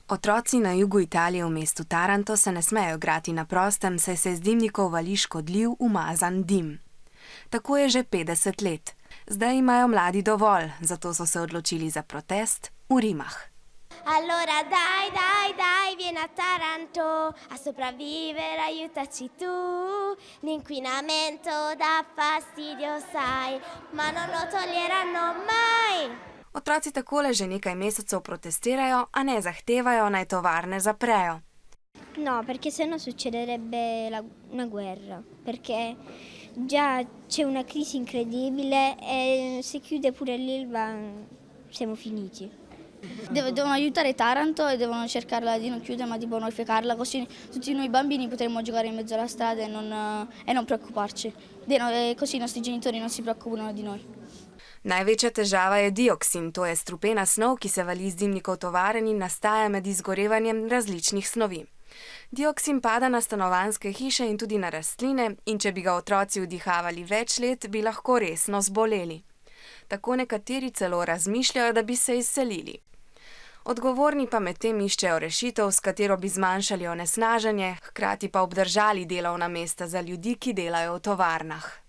Otroci na jugu Italije v mestu Taranto se ne smejo igrati na prostem, saj se z dimnikov vali škodljiv, umazan dim. Tako je že 50 let. Zdaj imajo mladi dovolj, zato so se odločili za protest v Rimah. Allora dai, vieni a Taranto a sopravvivere, aiutaci tu. L'inquinamento dà fastidio, sai, ma non lo toglieranno mai. Otroci takole že nekaj mesecev protestirajo, a ne zahtevajo, naj tovarne zaprejo. No, perché sennò succederebbe una guerra, perché già c'è una crisi incredibile e se chiude pure l'Ilva siamo finiti. Devono aiutare Taranto e devono cercarla di non chiudere, ma di bonificarla, così tutti noi bambini potremo giocare in mezzo alla strada e non preoccuparci. Così i nostri genitori non si preoccupano di noi. Največja težava je dioksin, to je strupena snov, ki se vali z dimnikov tovarn in nastaja med izgorevanjem različnih snovi. Dioksin pada na stanovanjske hiše in tudi na rastline, in če bi ga otroci vdihavali več let, bi lahko resno zboleli. Tako nekateri celo razmišljajo, da bi se izselili. Odgovorni pa medtem iščejo rešitev, s katero bi zmanjšali onesnaženje, hkrati pa obdržali delovna mesta za ljudi, ki delajo v tovarnah.